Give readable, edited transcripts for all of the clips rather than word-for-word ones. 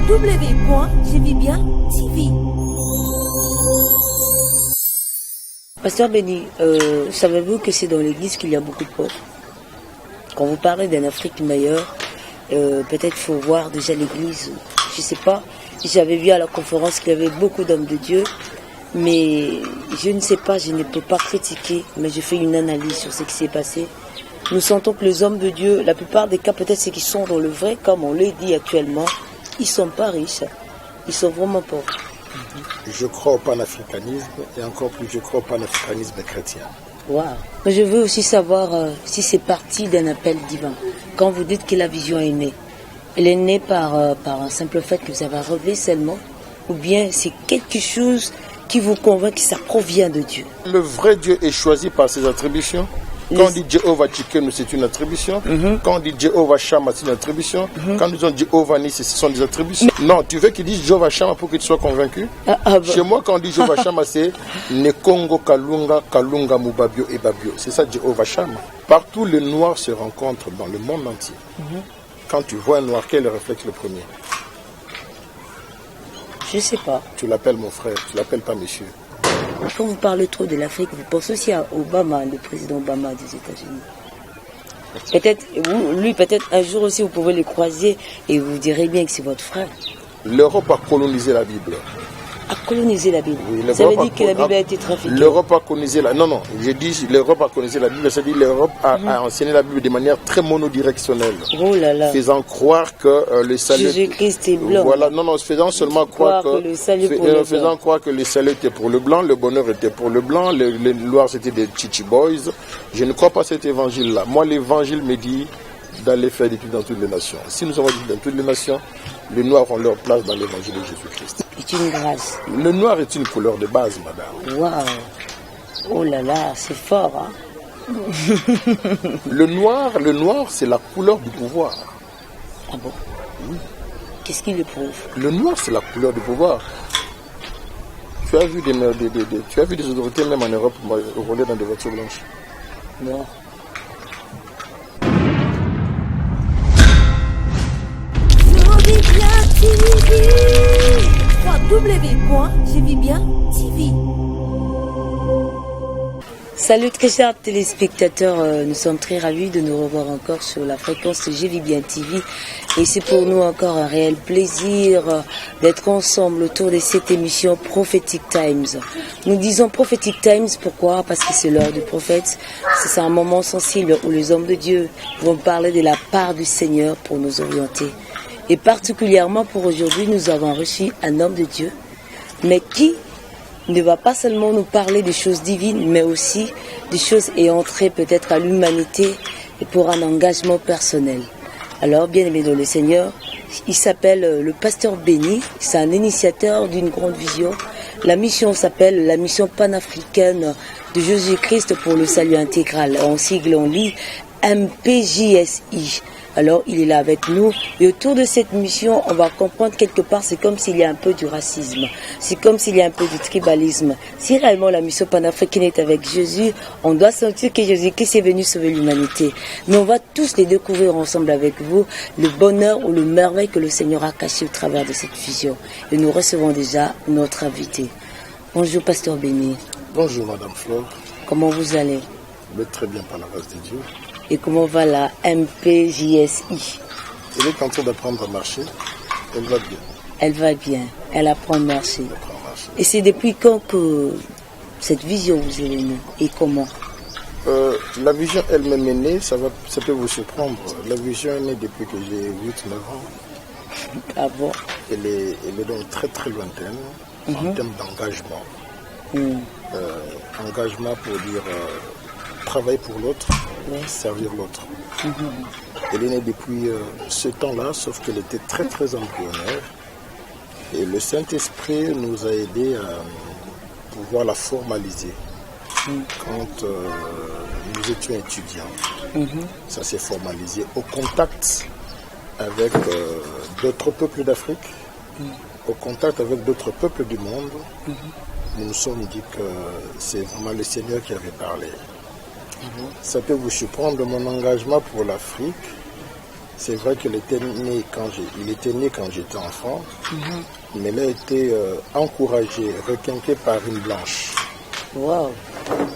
www.jevibien.tv. Pasteur Béni, savez-vous que c'est dans l'église qu'il y a beaucoup de pauvres? Quand vous parlez d'une Afrique meilleure, peut-être il faut voir déjà l'église. Je ne sais pas, j'avais vu à la conférence qu'il y avait beaucoup d'hommes de Dieu, mais je ne sais pas, je ne peux pas critiquer, mais je fais une analyse sur ce qui s'est passé. Nous sentons que les hommes de Dieu, la plupart des cas, peut-être ceux qui sont dans le vrai, comme on le dit actuellement, ils ne sont pas riches, ils sont vraiment pauvres. Je crois au panafricanisme et encore plus, je crois au panafricanisme chrétien. Wow. Mais je veux aussi savoir si c'est parti d'un appel divin. Quand vous dites que la vision est née, elle est née par un simple fait que vous avez rêvé seulement, ou bien c'est quelque chose qui vous convainc que ça provient de Dieu? Le vrai Dieu est choisi par ses attributions. Quand on dit Jéhovah Tchikenu, c'est une attribution. Quand on dit Jéhovah Shammah, c'est une attribution. Quand nous disons Jéhovah Nissi, ce sont des attributions. Non, tu veux qu'il dise Jéhovah Shammah pour que tu sois convaincu? Chez moi, quand on dit Jéhovah Shammah, c'est Nekongo Kalunga, Kalunga Mubabio et Babio. C'est ça Jéhovah Shammah. Partout, les noirs se rencontrent dans le monde entier. Quand tu vois un noir, quel est le réflexe le premier? Je ne sais pas. Tu l'appelles mon frère, tu l'appelles pas monsieur. Quand vous parlez trop de l'Afrique, vous pensez aussi à Obama, le président Obama des États-Unis. Peut-être, lui, peut-être un jour aussi, vous pouvez le croiser et vous direz bien que c'est votre frère. L'Europe a colonisé la Bible. A colonisé la Bible. Oui, ça veut dire que la Bible a été trafiquée. L'Europe a colonisé la... Non, j'ai dit l'Europe a colonisé la Bible, c'est-à-dire l'Europe a enseigné la Bible de manière très monodirectionnelle. Oh là là. Faisant croire que le salut... Jésus-Christ est blanc. Voilà, non, faisant seulement croire que le salut pour le faisant croire que le salut était pour le blanc, le bonheur était pour le blanc, les noirs c'était des chichi boys. Je ne crois pas à cet évangile-là. Moi, l'évangile me dit d'aller faire des études dans toutes les nations. Si nous avons dit dans toutes les nations, les noirs ont leur place dans l'évangile de Jésus-Christ. C'est une grâce. Le noir est une couleur de base, madame. Waouh. Oh là là, c'est fort, hein. Le noir, c'est la couleur du pouvoir. Ah bon? Oui. Qu'est-ce qui le prouve? Le noir, c'est la couleur du pouvoir. Tu as vu des autorités, même en Europe, rouler dans des voitures blanches? Non. www.jevibien.tv. Salut très chers téléspectateurs, nous sommes très ravis de nous revoir encore sur la fréquence de Jevibien TV et c'est pour nous encore un réel plaisir d'être ensemble autour de cette émission Prophetic Times. Nous disons Prophetic Times, pourquoi? Parce que c'est l'heure du prophète, c'est un moment sensible où les hommes de Dieu vont parler de la part du Seigneur pour nous orienter. Et particulièrement pour aujourd'hui, nous avons reçu un homme de Dieu, mais qui ne va pas seulement nous parler des choses divines, mais aussi des choses ayant trait peut-être à l'humanité et pour un engagement personnel. Alors, bien aimé dans le Seigneur, il s'appelle le pasteur Béni, c'est un initiateur d'une grande vision. La mission s'appelle la mission panafricaine de Jésus-Christ pour le salut intégral. En sigle, on lit MPJSI. Alors, il est là avec nous. Et autour de cette mission, on va comprendre quelque part, c'est comme s'il y a un peu du racisme. C'est comme s'il y a un peu du tribalisme. Si réellement la mission panafricaine est avec Jésus, on doit sentir que Jésus-Christ est venu sauver l'humanité. Mais on va tous les découvrir ensemble avec vous, le bonheur ou le merveille que le Seigneur a caché au travers de cette vision. Et nous recevons déjà notre invité. Bonjour, pasteur Béni. Bonjour, madame Flore. Comment vous allez? Je vais très bien par la grâce de Dieu. Et comment va la MPJSI? Elle est en train d'apprendre à marcher. Elle va bien. Elle va bien. Elle apprend à marcher. Et c'est depuis quand que cette vision vous est venue? Et comment? La vision elle-même est née, ça peut vous surprendre. La vision est née depuis que j'ai 8-9 ans. Ah bon? Elle est donc très très lointaine en termes d'engagement. Engagement pour dire travailler pour l'autre, servir l'autre. Elle est née depuis ce temps-là, sauf qu'elle était très très embryonnaire. Et le Saint-Esprit nous a aidés à pouvoir la formaliser. Quand nous étions étudiants, ça s'est formalisé au contact avec d'autres peuples d'Afrique, au contact avec d'autres peuples du monde. Nous nous sommes dit que c'est vraiment le Seigneur qui avait parlé. Ça peut vous surprendre, mon engagement pour l'Afrique, C'est vrai qu'il était né quand j'étais enfant, mais il a été encouragé, requinqué par une blanche. Wow.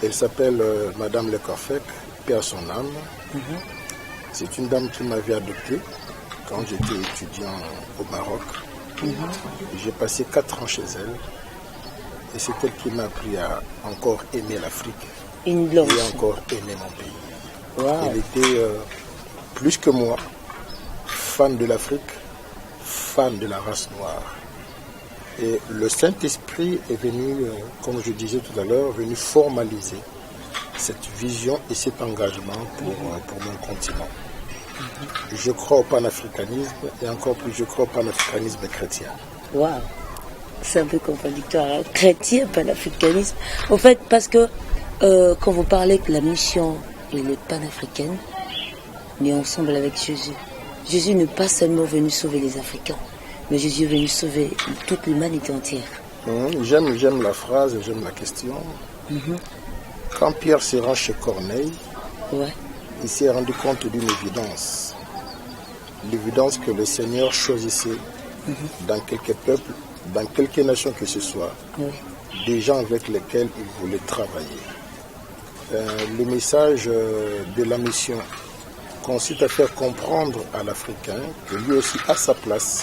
Elle s'appelle Madame Le Corfec, paix à son âme. C'est une dame qui m'avait adopté quand j'étais étudiant au Maroc. J'ai passé 4 ans chez elle. Et c'est elle qui m'a appris à encore aimer l'Afrique. Une blanche. Et encore aimer mon pays. Wow. Elle était plus que moi, fan de l'Afrique, fan de la race noire. Et le Saint-Esprit est venu, comme je disais tout à l'heure, venu formaliser cette vision et cet engagement pour mon continent. Je crois au panafricanisme et encore plus, je crois au panafricanisme chrétien. Waouh, c'est un peu contradictoire, hein? Chrétien, panafricanisme. En fait, parce que quand vous parlez que la mission elle est panafricaine, on est ensemble avec Jésus. Jésus n'est pas seulement venu sauver les Africains, mais Jésus est venu sauver toute l'humanité entière. J'aime la phrase, j'aime la question. Quand Pierre se rend chez Corneille, il s'est rendu compte d'une évidence. L'évidence que le Seigneur choisissait dans quelques peuples, dans quelques nations que ce soit, des gens avec lesquels il voulait travailler. Le message de la mission consiste à faire comprendre à l'Africain que lui aussi a sa place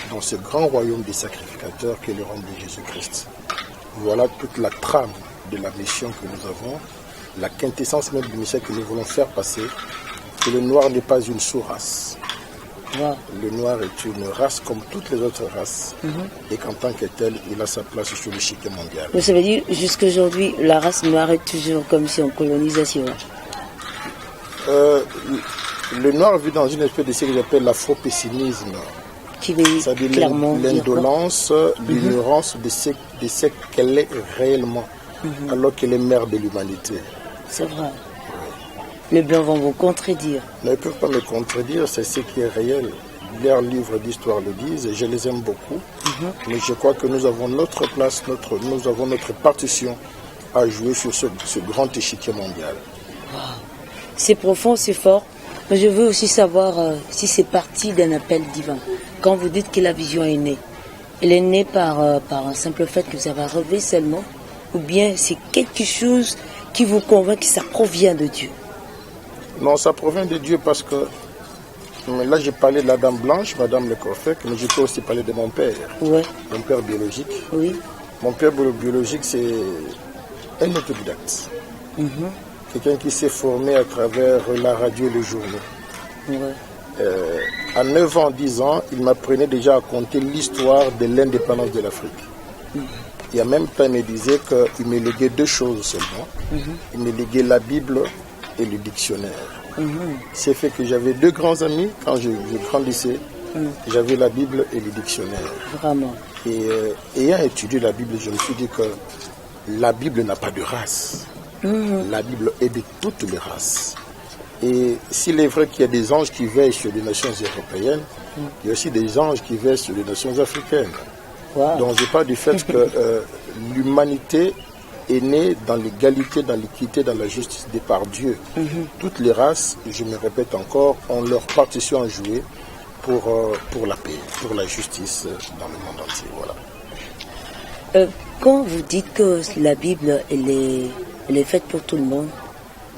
dans ce grand royaume des sacrificateurs qu'est le royaume de Jésus-Christ. Voilà toute la trame de la mission que nous avons, la quintessence même du message que nous voulons faire passer, que le noir n'est pas une sous-race. Le noir est une race comme toutes les autres races et qu'en tant que tel, il a sa place sur l'échiquier mondial. Ça veut dire jusqu'à aujourd'hui, la race noire est toujours comme si en colonisation. Le noir vit dans une espèce de ce que j'appelle l'afro-pessimisme. C'est-à-dire l'indolence, l'ignorance de ce qu'elle est réellement, alors qu'elle est mère de l'humanité. C'est vrai. Les Blancs vont vous contredire. Ils ne peuvent pas me contredire, c'est ce qui est réel. Leurs livres d'histoire le disent, et je les aime beaucoup. Mais je crois que nous avons notre place, nous avons notre partition à jouer sur ce grand échiquier mondial. Wow. C'est profond, c'est fort. Mais je veux aussi savoir si c'est parti d'un appel divin. Quand vous dites que la vision est née, elle est née par un simple fait que vous avez rêvé seulement, ou bien c'est quelque chose qui vous convainc que ça provient de Dieu? Non, ça provient de Dieu parce que là j'ai parlé de la dame blanche, Madame Le Corfec, mais je peux aussi parler de mon père. Mon père biologique. Mon père biologique, c'est un autodidacte. Quelqu'un qui s'est formé à travers la radio et les journaux. À 9 ans, 10 ans, il m'apprenait déjà à compter l'histoire de l'indépendance de l'Afrique. Et en même temps, il me disait qu'il me léguait 2 choses seulement. Il me léguait la Bible et le dictionnaire. C'est fait que j'avais 2 grands amis quand je grandissais. J'avais la Bible et le dictionnaire. Vraiment. Et ayant étudié la Bible, je me suis dit que la Bible n'a pas de race. La Bible est de toutes les races. Et s'il est vrai qu'il y a des anges qui veillent sur les nations européennes, il y a aussi des anges qui veillent sur les nations africaines. Donc je parle du fait que l'humanité est née dans l'égalité, dans l'équité, dans la justice de par Dieu. Toutes les races, je me répète encore, ont leur partition à jouer pour la paix, pour la justice dans le monde entier. Voilà. Quand vous dites que la Bible elle est faite pour tout le monde,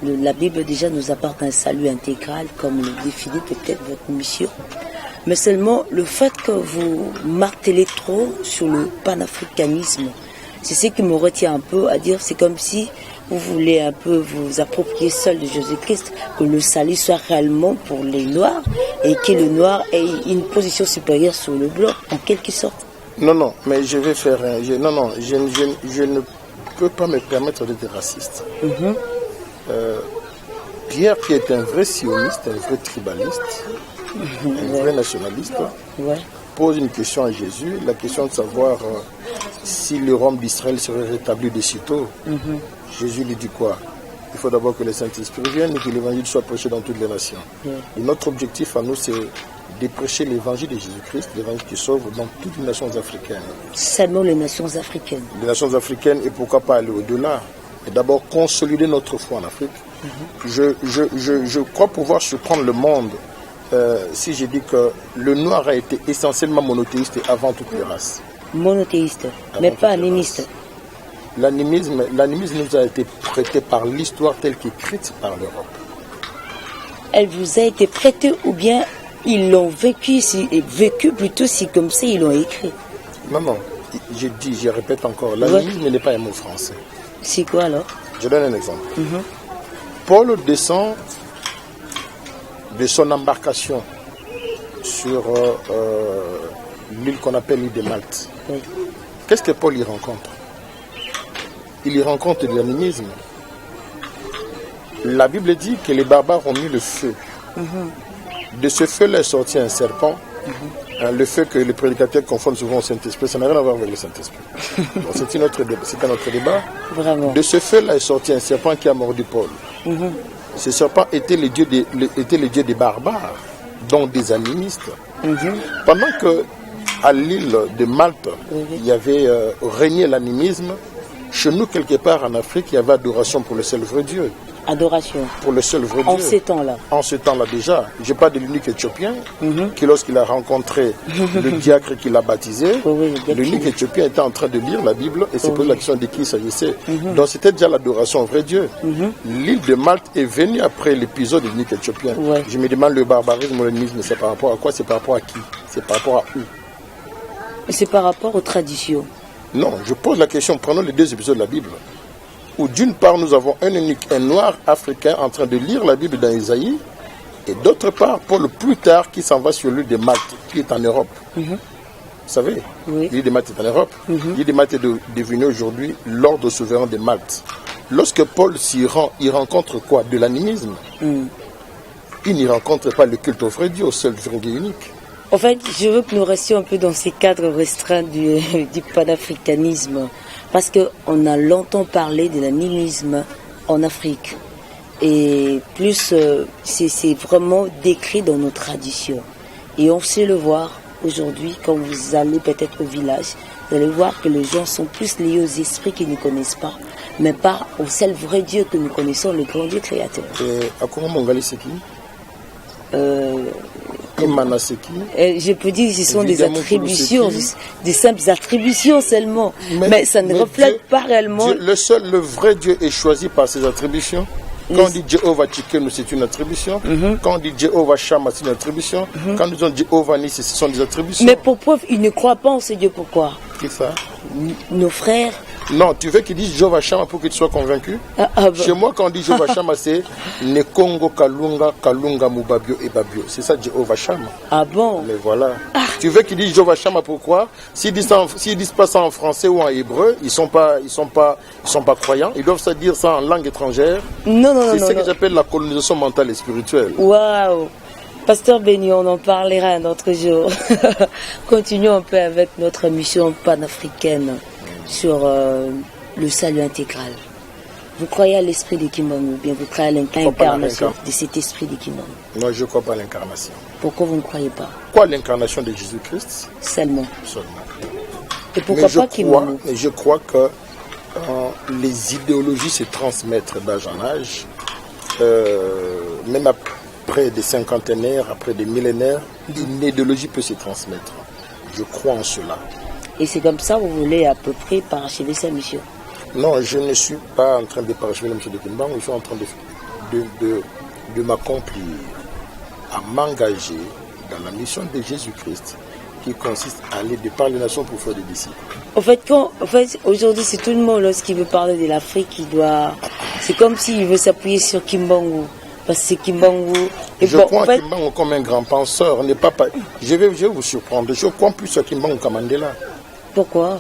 la Bible déjà nous apporte un salut intégral, comme le définit peut-être votre mission. Mais seulement le fait que vous martelez trop sur le panafricanisme, c'est ce qui me retient un peu à dire, c'est comme si vous voulez un peu vous approprier seul de Jésus-Christ, que le salut soit réellement pour les Noirs et que le Noir ait une position supérieure sur le blanc, en quelque sorte. Non, mais je vais faire je ne peux pas me permettre d'être raciste. Pierre, qui est un vrai sioniste, un vrai tribaliste, un vrai nationaliste, pose une question à Jésus, la question de savoir si le royaume d'Israël serait rétabli de sitôt. Jésus lui dit quoi? Il faut d'abord que le Saint-Esprit vienne et que l'évangile soit prêché dans toutes les nations. Et notre objectif à nous, c'est de prêcher l'évangile de Jésus-Christ, l'évangile qui sauve dans toutes les nations africaines. Seulement les nations africaines. Les nations africaines, et pourquoi pas aller au-delà. Et d'abord consolider notre foi en Afrique. Je crois pouvoir surprendre le monde si je dis que le noir a été essentiellement monothéiste avant toutes les races. Monothéiste, mais pas animiste. L'animisme nous a été prêté par l'histoire telle qu'écrite par l'Europe. Elle vous a été prêtée ou bien ils l'ont vécu plutôt si comme ça ils l'ont écrit? Non, je répète encore, l'animisme n'est pas un mot français. C'est quoi alors? Je donne un exemple. Paul descend de son embarcation sur l'île qu'on appelle l'île de Malte. Oui. Qu'est-ce que Paul y rencontre? Il y rencontre de l'animisme. La Bible dit que les barbares ont mis le feu. De ce feu-là est sorti un serpent. Le feu que les prédicateurs confondent souvent au Saint-Esprit, ça n'a rien à voir avec le Saint-Esprit. C'est un autre débat. Vraiment. De ce feu-là est sorti un serpent qui a mordu Paul. Ce serpent était le dieu des barbares, donc des animistes. Pendant que à l'île de Malte, il y avait régné l'animisme, chez nous, quelque part en Afrique, il y avait adoration pour le seul vrai Dieu. Adoration. Pour le seul vrai Dieu. En ces temps-là. En ce temps-là déjà. Je parle de l'eunuque éthiopien, qui lorsqu'il a rencontré le diacre qui l'a baptisé, l'eunuque éthiopien était en train de lire la Bible et s'est posé la question de qui il s'agissait. Donc c'était déjà l'adoration au vrai Dieu. L'île de Malte est venue après l'épisode de l'eunuque éthiopien. Je me demande le barbarisme ou l'animisme, c'est par rapport à quoi? C'est par rapport à qui? C'est par rapport à où? C'est par rapport aux traditions. Non, je pose la question, prenons les deux épisodes de la Bible, où d'une part nous avons un noir africain en train de lire la Bible dans Isaïe, et d'autre part Paul plus tard qui s'en va sur l'île de Malte, qui est en Europe. Vous savez, l'île de Malte est en Europe. L'île de Malte est devenue aujourd'hui l'ordre souverain de Malte. Lorsque Paul s'y rend, il rencontre quoi? De l'animisme. Il n'y rencontre pas le culte au vrai Dieu, au seul vrai Dieu unique. En fait, je veux que nous restions un peu dans ces cadres restreints du panafricanisme, parce qu'on a longtemps parlé de l'animisme en Afrique. Et plus, c'est vraiment décrit dans nos traditions. Et on sait le voir aujourd'hui, quand vous allez peut-être au village, vous allez voir que les gens sont plus liés aux esprits qu'ils ne connaissent pas, mais pas au seul vrai Dieu que nous connaissons, le grand Dieu créateur. Et à quoi Mongali c'est qui? Je peux dire que ce sont des attributions, des simples attributions seulement, mais ça ne reflète pas réellement. Le vrai Dieu est choisi par ses attributions. Quand on dit Jéhovah Tchikenu, c'est une attribution. Quand on dit Jéhovah Shammah, c'est une attribution. Quand nous disons Jéhovah Nissi, ce sont des attributions. Mais pour preuve, ils ne croient pas en ce Dieu. Pourquoi? Qui ça? Nos frères. Non, tu veux qu'ils disent Jéhovah Shammah pour qu'ils soient convaincus? Chez moi, quand on dit Jéhovah Shammah, c'est Nekongo Kalunga, Kalunga Mubabio et Babio. C'est ça Jéhovah Shammah. Ah bon? Mais voilà. Tu veux qu'ils disent Jéhovah Shammah, pourquoi? S'ils disent pas ça en français ou en hébreu, ils sont pas croyants. Ils doivent se dire ça en langue étrangère. Non. C'est ce que j'appelle la colonisation mentale et spirituelle. Waouh! Pasteur Béni, on en parlera un autre jour. Continuons un peu avec notre mission panafricaine sur le salut intégral. Vous croyez à l'esprit de Kimbangu ou bien vous croyez à l'incarnation de cet esprit de Kimbangu? Non, je ne crois pas à l'incarnation. Pourquoi vous ne croyez pas? Quoi, l'incarnation de Jésus-Christ? Seulement. Et pourquoi mais pas Kimbangu? Je crois que les idéologies se transmettent d'âge en âge, même après des cinquantenaires, après des millénaires, une idéologie peut se transmettre. Je crois en cela. Et c'est comme ça que vous voulez à peu près parachever sa mission? Non, je ne suis pas en train de parachever la mission de Kimbangu, je suis en train de m'accomplir, à m'engager dans la mission de Jésus-Christ, qui consiste à aller de par les nations pour faire des disciples. En fait, aujourd'hui, c'est tout le monde, lorsqu'il veut parler de l'Afrique, c'est comme s'il veut s'appuyer sur Kimbangu. Parce que c'est Kimbangu. Je crois Kimbangu comme un grand penseur. Je vais vous surprendre. Je crois plus à Kimbangu qu'à Mandela. Pourquoi?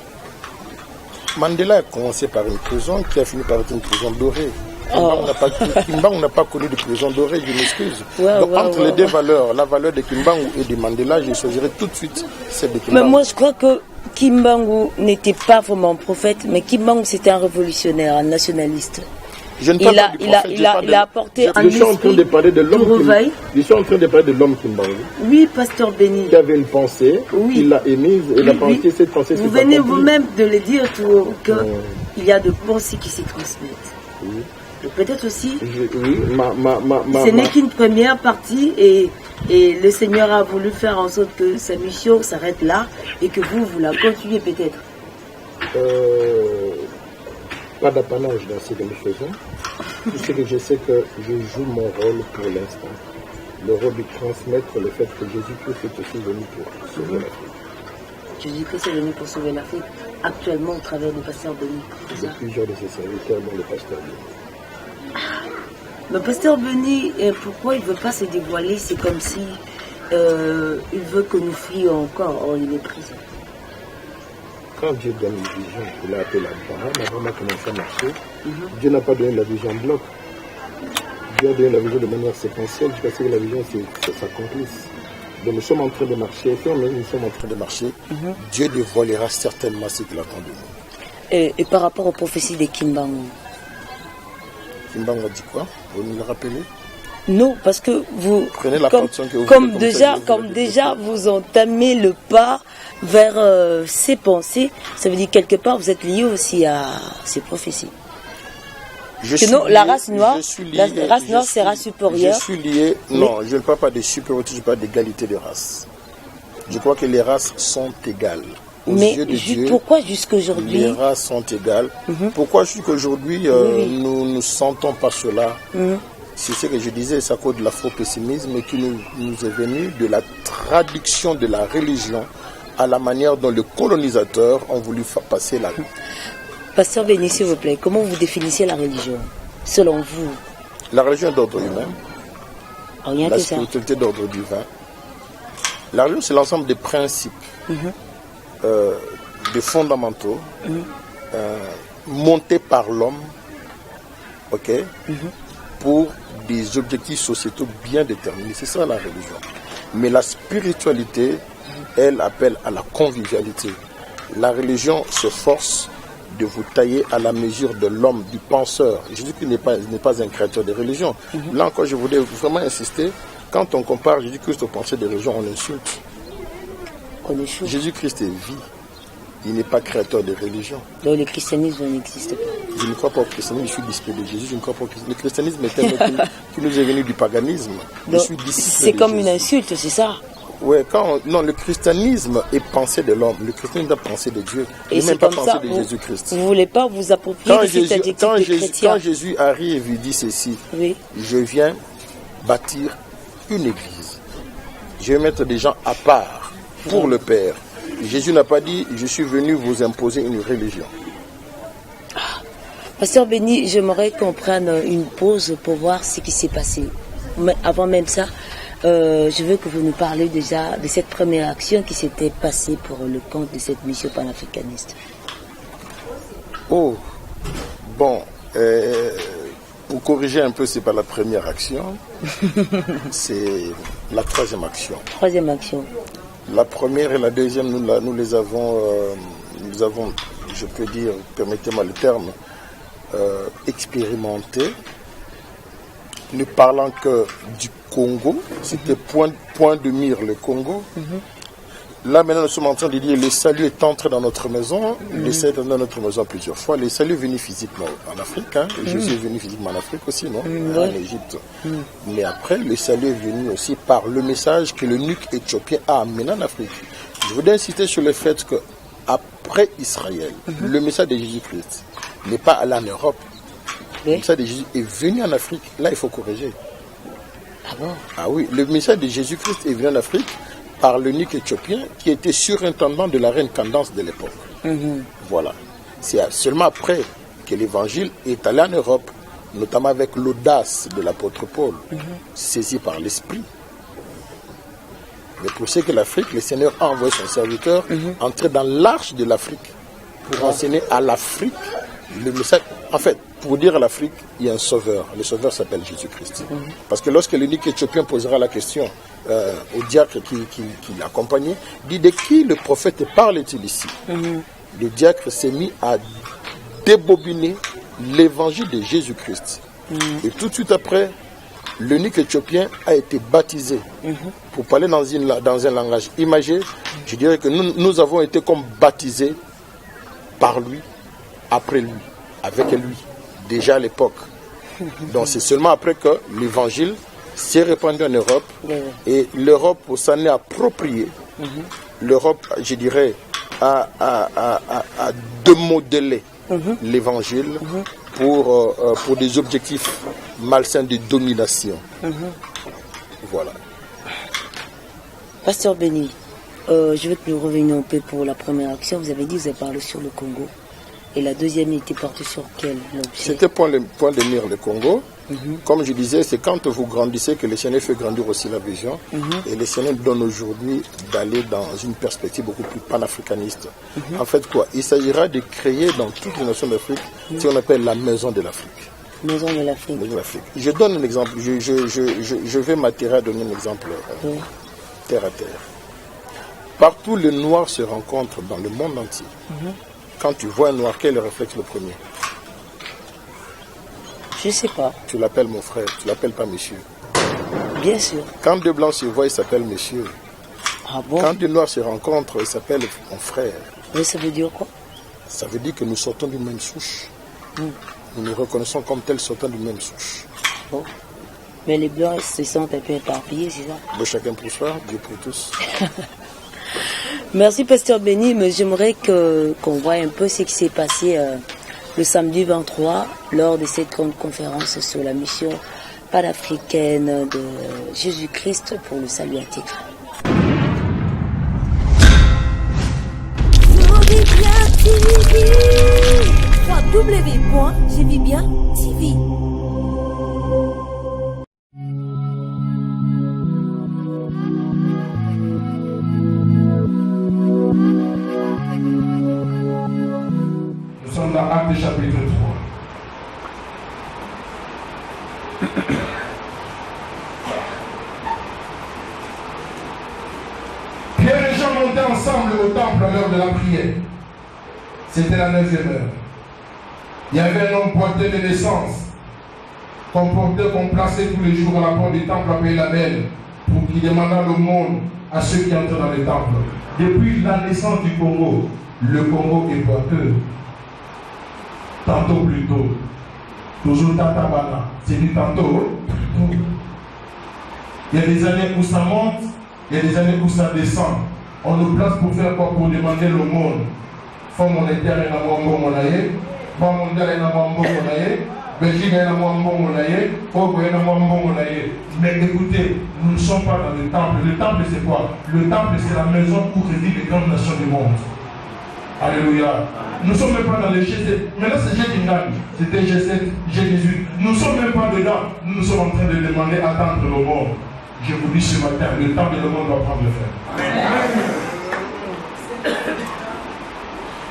Mandela a commencé par une prison qui a fini par être une prison dorée. Kimbangu n'a pas connu de prison dorée, je m'excuse. Donc entre les deux valeurs, la valeur de Kimbangu et de Mandela, je choisirais tout de suite celle de Kimbangu. Mais moi je crois que Kimbangu n'était pas vraiment prophète, mais Kimbangu c'était un révolutionnaire, un nationaliste. Je ne parle pas du prophète, il a apporté un esprit de réveil. Je suis en train de parler de l'homme Kimbangu. Oui, pasteur Béni. Qui avait une pensée, il l'a émise, et la pensée, cette pensée s'est accomplie. Vous venez vous-même de le dire, qu'il y a de pensées qui se transmettent. Oui. Et peut-être aussi, ce n'est qu'une première partie et Et le Seigneur a voulu faire en sorte que sa mission s'arrête là et que vous la continuez peut-être. Pas d'apanage dans ce que nous faisons. Tout ce que je sais que je joue mon rôle pour l'instant. Le rôle de transmettre le fait que Jésus-Christ est aussi venu pour sauver l'Afrique. Jésus-Christ est venu pour sauver l'Afrique, actuellement au travers du pasteur Béni. Il y a plusieurs de ses serviteurs, dont le pasteur Béni. Le pasteur Béni, pourquoi il ne veut pas se dévoiler? C'est comme si il veut que nous fuyions encore. Or, il est présent. Quand Dieu donne une vision, il a appelé Abraham, Abraham a commencé à marcher. Dieu n'a pas donné la vision en bloc. Dieu a donné la vision de manière séquentielle jusqu'à ce que la vision s'accomplisse. Donc nous sommes en train de marcher, nous sommes en train de marcher. Dieu dévoilera certainement ce qu'il attend de nous. Et par rapport aux prophéties de Kimbangu? Kimbangu a dit quoi? Vous nous le rappelez? Non, parce que vous, prenez la portion que vous comme déjà vous entamez le pas vers ces pensées, ça veut dire quelque part vous êtes lié aussi à ces prophéties. Sinon, la race noire sera supérieure. Je suis lié, non, je ne parle pas de supériorité, je parle d'égalité de race. Je crois que les races sont égales. Mais pourquoi jusqu'aujourd'hui les races sont égales? Pourquoi jusqu'aujourd'hui nous ne sentons pas cela? C'est ce que je disais, c'est à cause de l'afro-pessimisme qui nous est venu de la traduction de la religion à la manière dont les colonisateurs ont voulu faire passer la vie. Pasteur Béni, s'il vous plaît, comment vous définissez la religion, selon vous? La religion d'ordre humain, la spiritualité d'ordre divin. La religion, c'est l'ensemble des principes, des fondamentaux, montés par l'homme, pour des objectifs sociétaux bien déterminés. C'est ça la religion. Mais la spiritualité, elle appelle à la convivialité. La religion se force de vous tailler à la mesure de l'homme, du penseur. Jésus-Christ n'est pas un créateur de religion. Là encore, je voulais vraiment insister, quand on compare Jésus-Christ aux pensées de religion, on insulte. Jésus-Christ est vie. Il n'est pas créateur de religion. Donc le christianisme n'existe pas. Je ne crois pas au christianisme, je suis disciple de Jésus, je ne crois pas au christianisme. Le christianisme est un mot qui nous est venu du paganisme. Donc, c'est comme une insulte, c'est ça? Oui, non, le christianisme est pensée de l'homme. Le christianisme est pensée de Dieu. Et c'est même pas pensée de Jésus-Christ. Vous ne voulez pas vous approprier de cet adjectif de chrétien? Quand Jésus arrive, il dit ceci. Je viens bâtir une église. Je vais mettre des gens à part pour le Père. Jésus n'a pas dit, je suis venu vous imposer une religion. Pasteur Béni, j'aimerais qu'on prenne une pause pour voir ce qui s'est passé. Mais avant même ça, je veux que vous nous parliez déjà de cette première action qui s'était passée pour le compte de cette mission panafricaniste. Oh, bon, pour corriger un peu, c'est pas la première action, c'est la troisième action. Troisième action. La première et la deuxième, nous les avons, je peux dire, permettez-moi le terme, expérimenté, ne parlant que du Congo. C'était point de mire le Congo. Là maintenant nous sommes en train de dire le salut est entré dans notre maison. Le salut est entré dans notre maison plusieurs fois. Le salut est venu physiquement en Afrique. Jésus est venu physiquement en Afrique aussi, non? En Égypte. Mais après, le salut est venu aussi par le message que l'eunuque éthiopien a amené en Afrique. Je voudrais insister sur le fait que après Israël, le message de Jésus-Christ n'est pas allé en Europe. Le message de Jésus est venu en Afrique. Là, il faut corriger. Ah bon? Ah oui, le message de Jésus-Christ est venu en Afrique par l'eunuque éthiopien qui était surintendant de la reine Candace de l'époque. Voilà. C'est seulement après que l'évangile est allé en Europe, notamment avec l'audace de l'apôtre Paul, saisi par l'esprit. Mais pour ce que l'Afrique, le Seigneur a envoyé son serviteur entrer dans l'arche de l'Afrique pour enseigner à l'Afrique le message. En fait, pour dire à l'Afrique, il y a un sauveur. Le sauveur s'appelle Jésus-Christ. Parce que lorsque l'eunuque éthiopien posera la question au diacre qui l'accompagnait, dit de qui le prophète parle-t-il ici? Le diacre s'est mis à débobiner l'évangile de Jésus-Christ. Et tout de suite après, l'eunuque éthiopien a été baptisé. Pour parler dans un langage imagé, je dirais que nous avons été comme baptisés par lui, après lui, avec lui, déjà à l'époque. Donc c'est seulement après que l'évangile s'est répandu en Europe et l'Europe s'en est appropriée. L'Europe, je dirais, a démodelé l'évangile pour des objectifs malsains de domination. Voilà. Pasteur Béni, je veux que nous revenions un peu pour la première action. Vous avez dit que vous avez parlé sur le Congo. Et la deuxième était portée sur quel objet? C'était point de mire le Congo. Comme je disais, c'est quand vous grandissez que le Seigneur fait grandir aussi la vision. Et le Seigneur donne aujourd'hui d'aller dans une perspective beaucoup plus panafricaniste. En fait, quoi? Il s'agira de créer dans toutes les nations d'Afrique ce qu'on appelle la maison de l'Afrique. Maison de l'Afrique. Je donne un exemple. Je vais m'attirer à donner un exemple terre à terre. Partout, les Noirs se rencontrent dans le monde entier. Quand tu vois un Noir, quel est le réflexe le premier? Je ne sais pas. Tu l'appelles mon frère, tu l'appelles pas monsieur. Bien sûr. Quand deux Blancs se voient, ils s'appellent monsieur. Ah bon? Quand deux Noirs se rencontrent, ils s'appellent mon frère. Mais ça veut dire quoi? Ça veut dire que nous sortons d'une même souche. Nous nous reconnaissons comme tels sortant d'une même souche. Bon. Mais les Blancs se sentent un peu éparpillés, c'est ça? De chacun pour soi, Dieu pour tous. Merci Pasteur Béni, mais j'aimerais qu'on voit un peu ce qui s'est passé le samedi 23 lors de cette grande conférence sur la mission panafricaine de Jésus-Christ pour le salut intégral. www.jevibien.tv. Nous sommes dans Actes chapitre 3. Pierre et Jean montaient ensemble au temple à l'heure de la prière. C'était la 9e heure. Il y avait un homme boiteux de naissance qu'on plaçait tous les jours à la porte du temple appelé la Belle pour qu'il demandât l'aumône à ceux qui entrent dans le temple. Depuis la naissance du Congo, le Congo est boiteux. Tantôt plus tôt. Toujours tatabana. C'est du tantôt plus tôt. Il y a des années où ça monte, il y a des années où ça descend. On nous place pour faire quoi? Pour demander l'aumône. Faut monétaire et la mwambo monaye. Bon mondial et la mwambo monaye. Belgique et la mwambo monaye. Ogo et la mwambo monaye. Mais écoutez, nous ne sommes pas dans le temple. Le temple c'est quoi? Le temple c'est la maison où résident les grandes nations du monde. Alléluia. Nous ne sommes même pas dans le G7. Maintenant c'est G9. C'était G7, G18. Nous ne sommes même pas dedans. Nous sommes en train de demander attendre le monde. Je vous dis ce matin, le temps de le monde doit prendre le fer.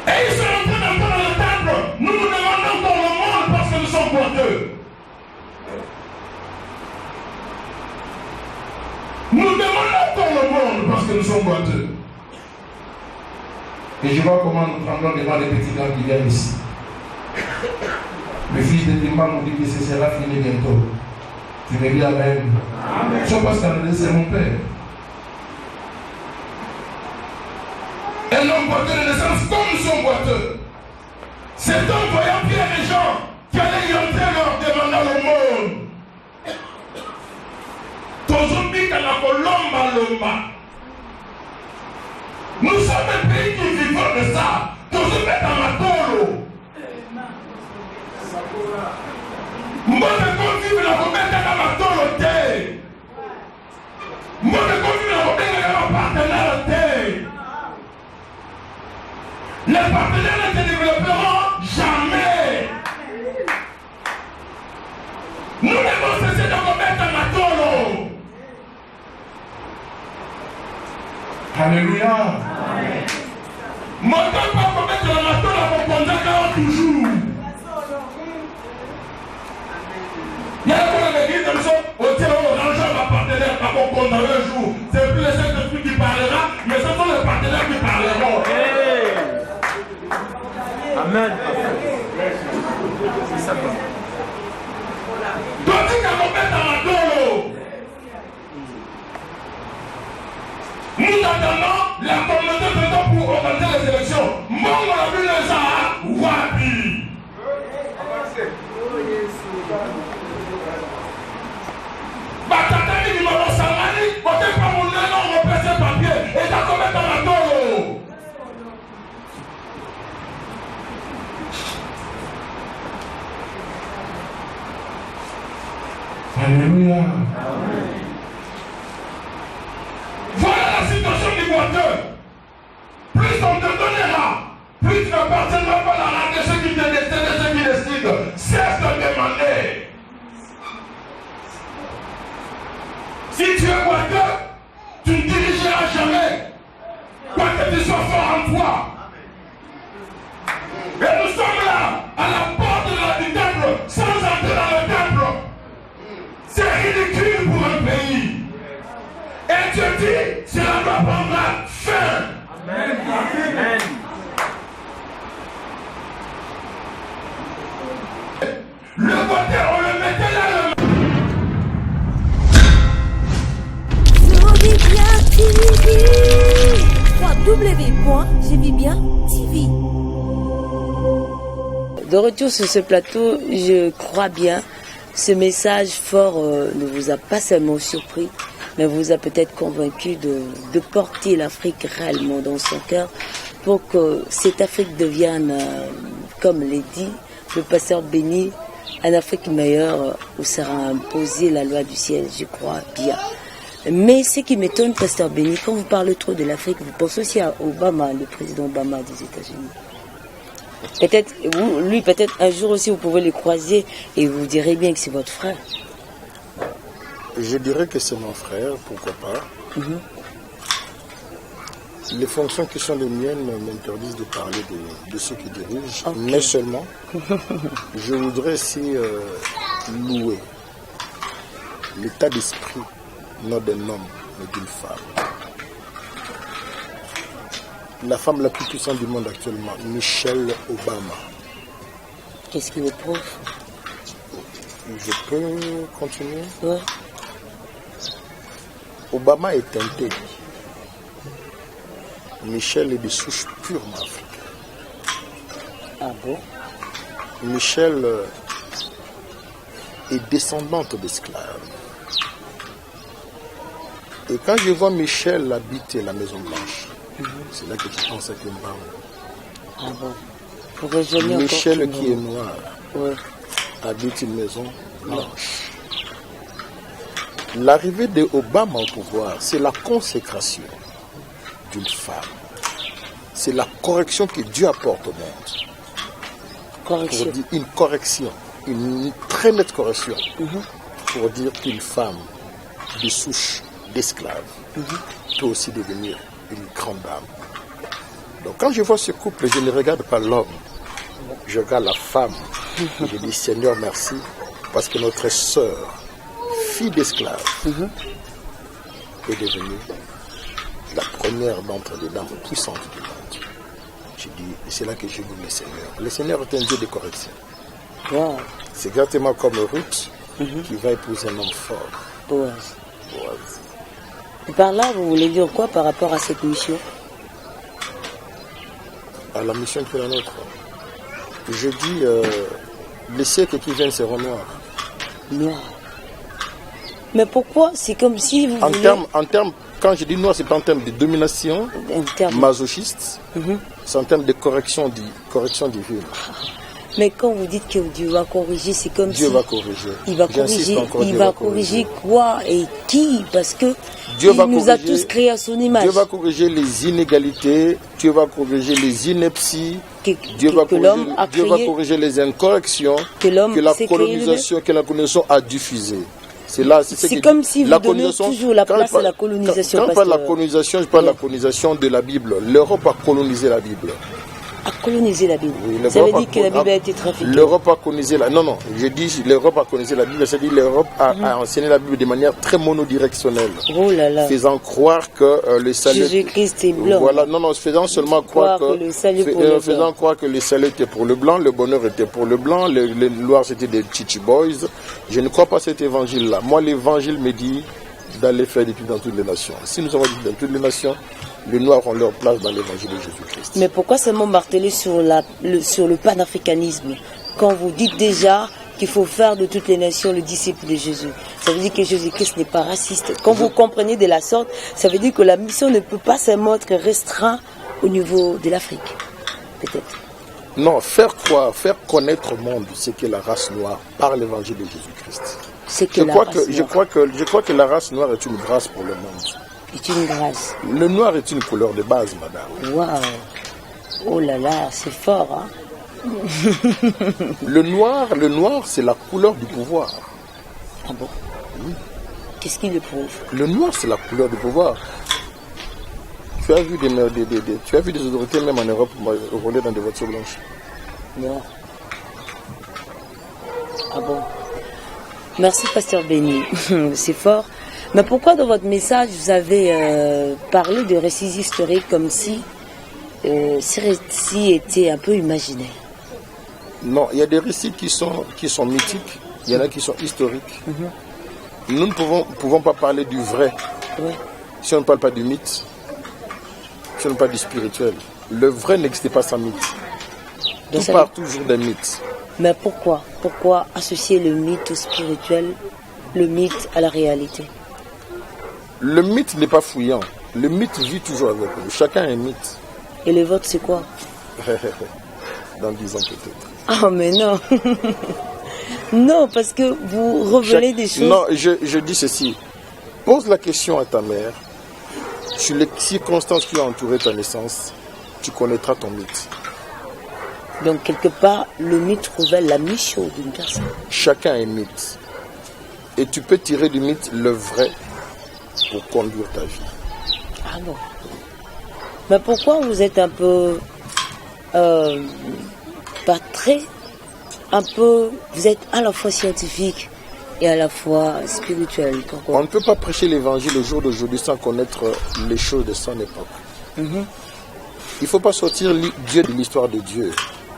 Et ils sont en train d'entrer dans le temple. Nous nous demandons dans le monde parce que nous sommes boiteux. Nous demandons dans le monde parce que nous sommes boiteux. Et je vois comment nous prendrons devant les petits gars qui viennent ici. Le fils de Timba nous dit que ce sera fini bientôt. Tu me dis Amen. Je ne sais pas scandaleux, c'est mon père. Un homme boiteux de naissance comme nous sommes boiteux. Cet homme voyant Pierre et Jean qui allaient y entrer leur demandant le monde. Tozombi Kanakolomba Lomba. Nous sommes un pays qui vivons de ça. Tozombi Kamatolo. Moi je convive la remettre à Kamatolo Té. Moi je convive la remettre à ma partenaire. Les partenaires ne se développeront jamais. Nous devons cesser de remettre à Matolo. Alléluia. Mon temps pas remettre la Matolo à mon contact toujours. Il y a un église comme ça, au tir orange à ma partenaire à mon compte un jour. C'est plus le Saint-Esprit qui parlera, mais ce sont les partenaires qui parleront. Amen. C'est ça. Tandis qu'à mon père dans la dolo, nous attendons la communauté de temps pour organiser les élections. Moi, on a vu les gens à Wabi. Batata Alléluia. Voilà la situation du boiteux. Plus on te donnera, plus tu n'appartiendras pas à la main de ceux qui te décident, de ceux qui décident. Cesse de demander. Si tu es boiteux, tu ne dirigeras jamais. Quoi que tu sois fort en toi. Et nous sommes là, à la porte du temple, sans entrer dans le temple. C'est ridicule pour un pays. Et Dieu dit, cela doit prendre fin. Amen. Amen. Le voteur, on le mettait là. www.jevibien.tv. De retour sur ce plateau, je crois bien, ce message fort ne vous a pas seulement surpris, mais vous a peut-être convaincu de porter l'Afrique réellement dans son cœur pour que cette Afrique devienne, comme l'a dit le pasteur Béni, une Afrique meilleure où sera imposée la loi du ciel, je crois bien. Mais ce qui m'étonne, pasteur Béni, quand vous parlez trop de l'Afrique, vous pensez aussi à Obama, le président Obama des États-Unis. Peut-être, lui, peut-être un jour aussi, vous pouvez le croiser et vous direz bien que c'est votre frère. Je dirais que c'est mon frère, pourquoi pas. Les fonctions qui sont les miennes m'interdisent de parler de ceux qui dirigent, mais seulement, je voudrais aussi louer l'état d'esprit, non d'un homme, mais d'une femme. La femme la plus puissante du monde actuellement, Michelle Obama. Qu'est-ce qui le prouve? Je peux continuer? Ouais. Obama est teinté. Michelle est de souche purement africaine. Ah bon? Michelle est descendante d'esclaves. Et quand je vois Michelle habiter la Maison Blanche, c'est là que je pense à Kimba. Ah bon? Pour rejoindre Michelle qui est noire, habite une maison blanche. L'arrivée de Obama au pouvoir, c'est la consécration d'une femme. C'est la correction que Dieu apporte au monde. Correction. Pour dire une correction, une très nette correction, pour dire qu'une femme de souche d'esclaves peut aussi devenir une grande dame. Donc quand je vois ce couple, je ne regarde pas l'homme, je regarde la femme. Et je dis Seigneur merci, parce que notre sœur, fille d'esclave, est devenue la première d'entre les dames puissantes du monde. Je dis, c'est là que je loue le Seigneur. Le Seigneur est un Dieu de correction. Wow. C'est exactement comme Ruth qui va épouser un homme fort. Boaz. Et par là, vous voulez dire quoi par rapport à cette mission? À la mission qui est la nôtre. Je dis, les siècles qui viennent seront noirs. Noirs. Mais pourquoi? C'est comme si vous voulez... En termes, quand je dis noir, c'est pas en termes de domination masochiste, c'est en termes de correction divine. Mais quand vous dites que Dieu va corriger, c'est comme Dieu si... va corriger. Il va corriger. Il va corriger quoi et qui? Parce que Dieu nous a tous créés à son image. Dieu va corriger les inégalités, Dieu va corriger les inepties, Dieu va corriger les incorrections que la colonisation a diffusées. C'est comme si vous donnez toujours la place à la colonisation. Quand je parle de la colonisation, je parle de la colonisation de la Bible. L'Europe a colonisé la Bible. A colonisé la Bible. Oui, ça veut dire que la Bible a été trafiquée. L'Europe a colonisé la... Non, je dis l'Europe a colonisé la Bible, c'est-à-dire l'Europe a enseigné la Bible de manière très monodirectionnelle. Oh là là. Faisant croire que le salut... Jésus-Christ est blanc. Voilà, faisant seulement croire que le salut pour le faisant croire que le salut était pour le blanc, le bonheur était pour le blanc, les noirs c'était des chichi boys. Je ne crois pas cet évangile-là. Moi, l'évangile me dit d'aller faire des études dans toutes les nations. Si nous avons dit dans toutes les nations, les Noirs ont leur place dans l'évangile de Jésus-Christ. Mais pourquoi seulement marteler sur le panafricanisme quand vous dites déjà qu'il faut faire de toutes les nations le disciple de Jésus? Ça veut dire que Jésus-Christ n'est pas raciste. Quand vous comprenez de la sorte, ça veut dire que la mission ne peut pas seulement être restreinte au niveau de l'Afrique, peut-être. Non, faire connaître au monde ce qu'est la race noire par l'évangile de Jésus-Christ. Je crois que la race noire est une grâce pour le monde. C'est une grâce. Le noir est une couleur de base, madame. Waouh! Oh là là, c'est fort, hein? Le noir, c'est la couleur du pouvoir. Ah bon? Oui. Qu'est-ce qui le prouve? Le noir, c'est la couleur du pouvoir. Tu as vu des autorités, même en Europe, rouler dans des voitures blanches? Non. Ah bon? Merci, pasteur Béni. C'est fort. Mais pourquoi dans votre message, vous avez parlé de récits historiques comme si ces récits étaient un peu imaginaires? Non, il y a des récits qui sont mythiques, il y en a qui sont historiques. Nous ne pouvons pas parler du vrai si on ne parle pas du mythe, si on ne parle pas du spirituel. Le vrai n'existait pas sans mythe. Tout part toujours d'un mythe. Mais pourquoi? Pourquoi associer le mythe au spirituel, le mythe à la réalité? Le mythe n'est pas fouillant. Le mythe vit toujours avec nous. Chacun a un mythe. Et le vôtre, c'est quoi? Dans 10 ans peut-être. Ah, mais non. Non, parce que vous révélez des choses. Non, je dis ceci. Pose la question à ta mère. Sur les circonstances qui ont entouré ta naissance, tu connaîtras ton mythe. Donc, quelque part, le mythe révèle la mission d'une personne. Chacun a un mythe. Et tu peux tirer du mythe le vrai pour conduire ta vie. Ah bon? Mais pourquoi vous êtes un peu... pas très... Un peu... Vous être à la fois scientifique et à la fois spirituel. Pourquoi? On ne peut pas prêcher l'évangile au jour d'aujourd'hui sans connaître les choses de son époque. Il ne faut pas sortir Dieu de l'histoire de Dieu.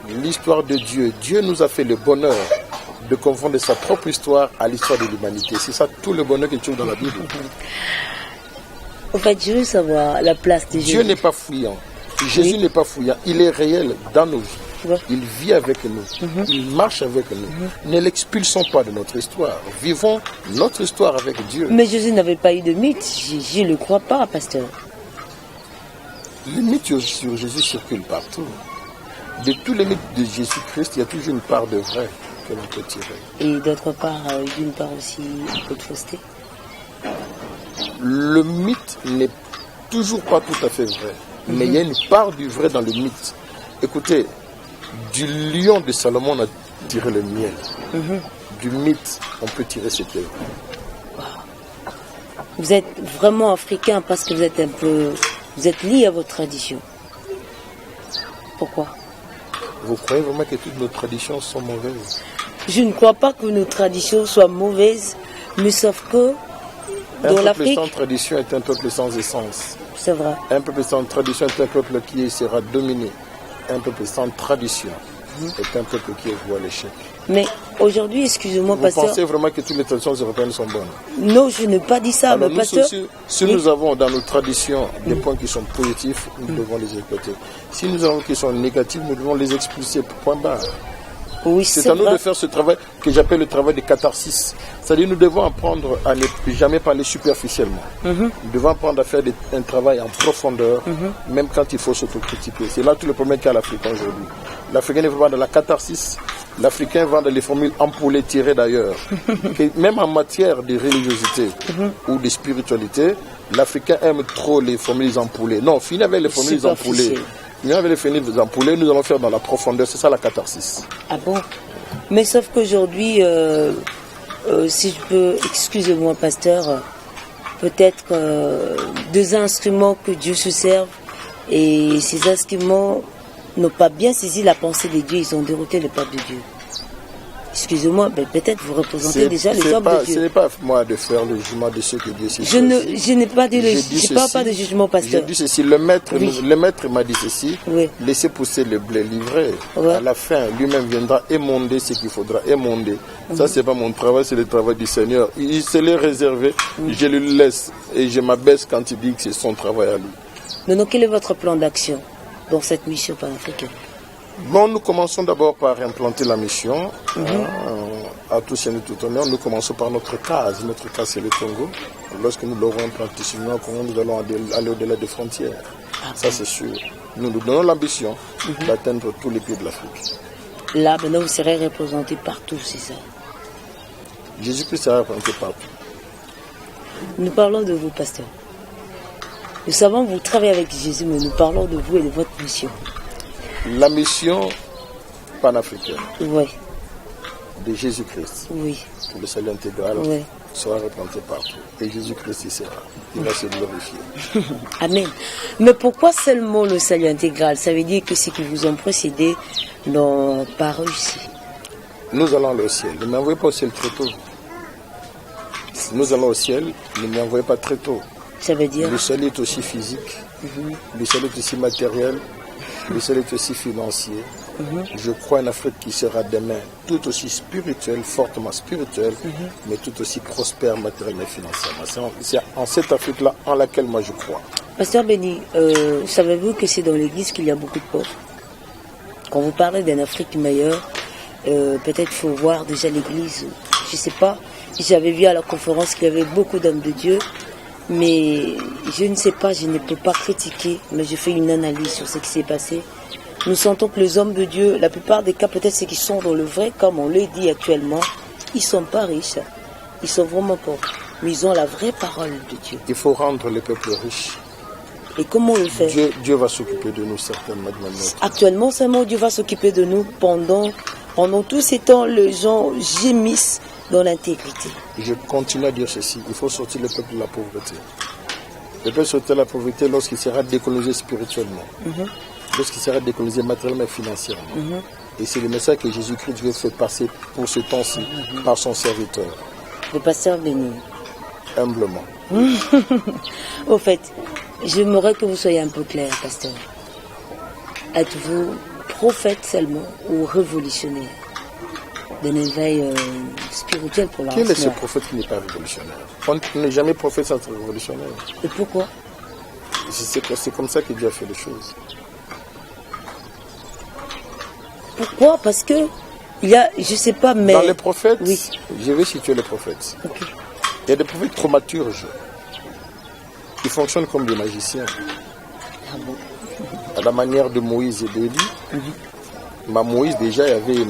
L'histoire de Dieu. Dieu nous a fait le bonheur de confondre sa propre histoire à l'histoire de l'humanité. C'est ça tout le bonheur que tu trouves dans la Bible. En fait, je veux savoir la place de Jésus. Dieu n'est pas fouillant. Jésus n'est pas fouillant. Il est réel dans nos vies. Il vit avec nous. Il marche avec nous. Ne l'expulsons pas de notre histoire. Vivons notre histoire avec Dieu. Mais Jésus n'avait pas eu de mythe. Je ne le crois pas, pasteur. Les mythes sur Jésus circulent partout. De tous les mythes de Jésus-Christ, il y a toujours une part de vrai que l'on peut tirer. Et d'autre part, d'une part aussi, un peu de fausseté. Le mythe n'est toujours pas tout à fait vrai. Mais il y a une part du vrai dans le mythe. Écoutez, du lion de Salomon, on a tiré le miel. Du mythe, on peut tirer ce qui est vrai. Wow. Vous êtes vraiment africain parce que vous êtes un peu... Vous êtes lié à votre tradition. Pourquoi? Vous croyez vraiment que toutes nos traditions sont mauvaises? Je ne crois pas que nos traditions soient mauvaises, mais sauf que dans l'Afrique... Un peuple sans tradition est un peuple sans essence. C'est vrai. Un peuple sans tradition est un peuple qui sera dominé. Un peuple sans tradition est un peuple qui voit l'échec. Mais aujourd'hui, excusez-moi, pasteur... Vous pensez vraiment que toutes les traditions européennes sont bonnes? Non, je n'ai pas dit ça, alors, mais pasteur... Si nous avons dans nos traditions des points qui sont positifs, nous devons les exploiter. Si nous avons qui sont négatifs, nous devons les expulser. Point barre. Oui, c'est à nous de faire ce travail que j'appelle le travail de catharsis. C'est-à-dire nous devons apprendre à ne jamais parler superficiellement. Nous devons apprendre à faire un travail en profondeur, même quand il faut s'autocritiquer. C'est là tout le problème qu'a l'Africain aujourd'hui. L'Africain ne va pas dans la catharsis. L'Africain va dans les formules ampoulées tirées d'ailleurs. Même en matière de religiosité ou de spiritualité, l'Africain aime trop les formules ampoulées. Non, fini avec les formules ampoulées. Fini avec les formules ampoulées, nous allons faire dans la profondeur. C'est ça la catharsis. Ah bon? Mais sauf qu'aujourd'hui, si je peux, excusez-moi pasteur, peut-être deux instruments que Dieu se serve et ces instruments n'ont pas bien saisi la pensée de Dieu, ils ont dérouté le peuple de Dieu. Excusez-moi, mais peut-être vous représentez déjà les hommes de Dieu. Ce n'est pas moi de faire le jugement de ceux que Dieu s'est Je n'ai pas dit je parle pas de jugement, pasteur. Je dis ceci, le maître m'a dit ceci, laissez pousser le blé livré. À la fin, lui-même viendra émonder ce qu'il faudra émonder. Ça, c'est pas mon travail, c'est le travail du Seigneur. Il se l'est réservé, je le laisse et je m'abaisse quand il dit que c'est son travail à lui. Maintenant, quel est votre plan d'action dans cette mission panafricaine? Bon, nous commençons d'abord par implanter la mission. À tout chien et tout honneur, nous commençons par notre case. Notre case, c'est le Congo. Lorsque nous l'aurons implanté sur le Congo, nous allons aller au-delà des frontières. Ça, c'est sûr. Nous nous donnons l'ambition d'atteindre tous les pays de l'Afrique. Là, maintenant, vous serez représenté partout, c'est ça? Jésus-Christ sera représenté partout. Nous parlons de vous, pasteur. Nous savons que vous travaillez avec Jésus, mais nous parlons de vous et de votre mission. La mission panafricaine oui. de Jésus-Christ, oui. le salut intégral, oui. sera représenté partout. Et Jésus-Christ y sera. Il va se glorifier. Amen. Mais pourquoi seulement le salut intégral? Ça veut dire que ceux qui vous ont précédé n'ont pas réussi. Nous allons au ciel. Ne m'envoyez pas au ciel très tôt. Nous allons au ciel, ne m'envoyez pas très tôt. Ça veut dire? Le salut est aussi physique, le salut est aussi matériel, le salut est aussi financier. Je crois en Afrique qui sera demain tout aussi spirituelle, fortement spirituelle, mais tout aussi prospère matériellement et financièrement. C'est en cette Afrique-là en laquelle moi je crois. Pasteur Béni, savez-vous que c'est dans l'église qu'il y a beaucoup de pauvres? Quand vous parlez d'une Afrique meilleure, peut-être il faut voir déjà l'église. Je ne sais pas, j'avais vu à la conférence qu'il y avait beaucoup d'hommes de Dieu, mais je ne sais pas, je ne peux pas critiquer, mais je fais une analyse sur ce qui s'est passé. Nous sentons que les hommes de Dieu, la plupart des cas, peut-être ceux qui sont dans le vrai, comme on le dit actuellement, ils ne sont pas riches, ils sont vraiment pauvres, mais ils ont la vraie parole de Dieu. Il faut rendre les peuples riches. Et comment on le fait? Dieu va s'occuper de nous certainement. Actuellement, seulement Dieu va s'occuper de nous pendant tous ces temps, les gens gémissent dans l'intégrité. Je continue à dire ceci, il faut sortir le peuple de la pauvreté. Le peuple sortir de la pauvreté lorsqu'il sera décolonisé spirituellement. Lorsqu'il sera décolonisé matériellement et financièrement. Et c'est le message que Jésus-Christ veut faire passer pour ce temps-ci par son serviteur. Le pasteur Béni. Humblement. Au fait, j'aimerais que vous soyez un peu clair, pasteur. Êtes-vous prophète seulement ou révolutionnaire d'un éveil spirituel pour la race noire? Quel est ce noire? prophète qui n'est pas révolutionnaire? On n'est jamais prophète sans être révolutionnaire. Et pourquoi? C'est comme ça que Dieu a fait les choses. Pourquoi? Parce que il y a, je sais pas, mais... Dans les prophètes, oui. Je vais situer les prophètes. Okay. Il y a des prophètes thaumaturges. Ils fonctionnent comme des magiciens. Ah bon? À la manière de Moïse et d'Élie. Moïse, déjà, il y avait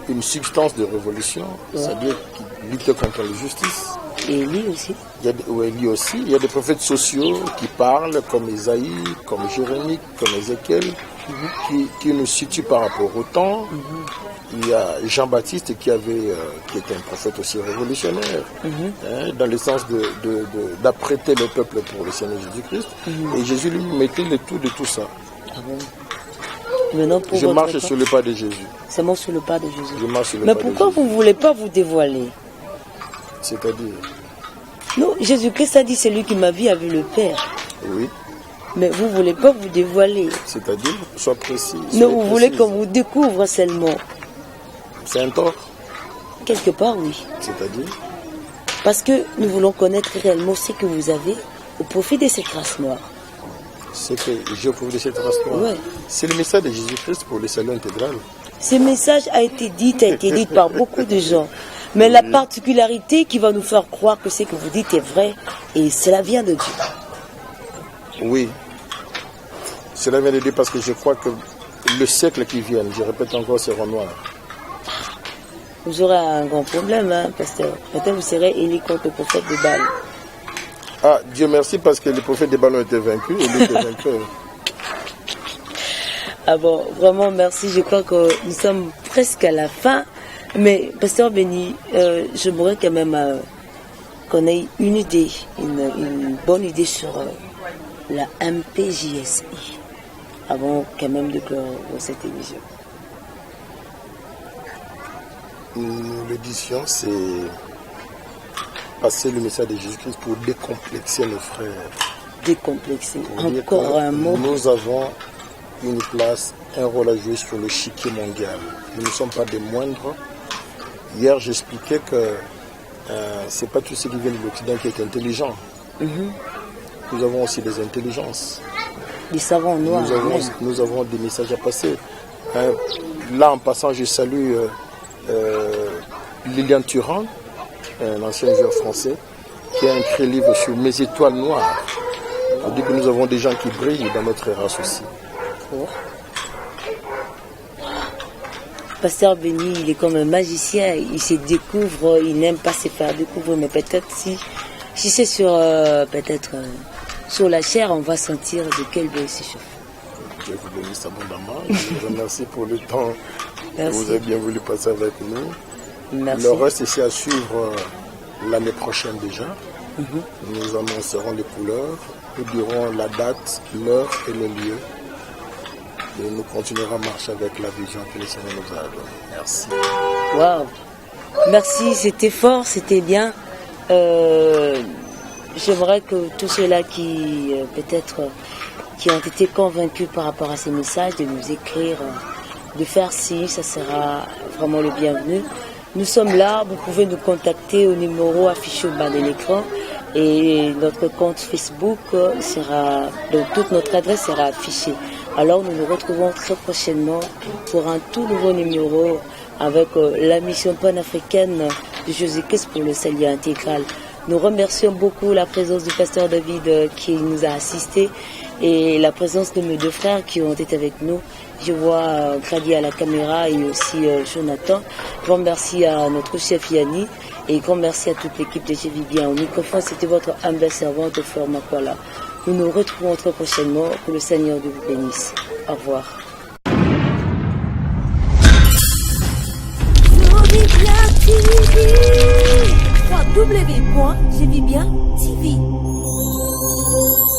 une substance de révolution, c'est-à-dire qu'il luttait contre l'injustice. Et Élie aussi. Élie aussi. Il y a des prophètes sociaux qui parlent, comme Isaïe, comme Jérémie, comme Ézéchiel, qui nous situent par rapport au temps. Il y a Jean-Baptiste qui était un prophète aussi révolutionnaire, dans le sens d'apprêter le peuple pour le Seigneur Jésus-Christ. Et Jésus lui mettait le tout de tout ça. Ah bon? Maintenant, je marche sur le pas de Jésus. C'est moi sur le pas de Jésus. Je marche sur le Mais pas pourquoi vous ne voulez pas vous dévoiler? C'est-à-dire? Non, Jésus-Christ a dit, c'est lui qui m'a vu, a vu le Père. Oui. Mais vous ne voulez pas vous dévoiler. C'est-à-dire, sois précis. Non, vous voulez qu'on vous découvre seulement. C'est un tort. Quelque part, oui. C'est-à-dire? Parce que nous voulons connaître réellement ce que vous avez au profit de cette race noire. Ce que j'ai au profit de cette race noire. Ouais. C'est le message de Jésus-Christ pour le salut intégral. Ce message a été dit par beaucoup de gens. Mais la particularité qui va nous faire croire que ce que vous dites est vrai, et cela vient de Dieu. Oui. Cela vient de Dieu parce que je crois que le siècle qui vient, je répète encore, sera noir. Vous aurez un grand problème, hein, pasteur. Peut-être vous serez élu contre le prophète de Baal. Ah, Dieu merci parce que les prophètes de Baal ont été vaincus et lui était vainqueur. Ah bon, vraiment merci. Je crois que nous sommes presque à la fin. Mais, pasteur Béni, j'aimerais quand même qu'on ait une idée, une bonne idée sur la MPJSI avant quand même de clore cette émission. L'édition, c'est passer le message de Jésus-Christ pour décomplexer nos frères. Décomplexer, encore un mot. Nous avons une place, un rôle à jouer sur l'échiquier mondial. Nous ne sommes pas des moindres. Hier, j'expliquais que ce n'est pas tout ce qui vient de l'Occident qui est intelligent. Nous avons aussi des intelligences. Des savants noirs. Nous avons des messages à passer. Là, en passant, je salue Liliane Thuram, un ancien joueur français, qui a écrit un livre sur Mes étoiles noires. On dit que nous avons des gens qui brillent dans notre race aussi. Pasteur Béni, il est comme un magicien, il se découvre, il n'aime pas se faire découvrir, mais peut-être si c'est sur, sur la chair, on va sentir de quel bois il s'échauffe. Dieu vous bénisse abondamment. Je vous remercie pour le temps que vous avez bien voulu passer avec nous. Merci. Le reste ici à suivre l'année prochaine déjà. Nous annoncerons les couleurs, nous dirons la date, l'heure et le lieu. Et nous continuerons à marcher avec la vision que le Seigneur nous a donnée. Merci. Waouh. Merci, c'était fort, c'était bien. J'aimerais que tous ceux-là qui qui ont été convaincus par rapport à ces messages, de nous écrire, de faire ci, ça sera vraiment le bienvenu. Nous sommes là, vous pouvez nous contacter au numéro affiché au bas de l'écran et notre compte Facebook sera, donc toute notre adresse sera affichée. Alors nous nous retrouvons très prochainement pour un tout nouveau numéro avec la mission panafricaine de José-Christ pour le salut intégral. Nous remercions beaucoup la présence du pasteur David qui nous a assistés et la présence de mes deux frères qui ont été avec nous. Je vois Grady à la caméra et aussi Jonathan. Grand merci à notre chef Yanni et grand merci à toute l'équipe de Je vis bien. Au microphone, c'était votre humble servante Fleur Makwala. Nous nous retrouvons très prochainement. Que le Seigneur vous bénisse. Au revoir. www.jevibien.tv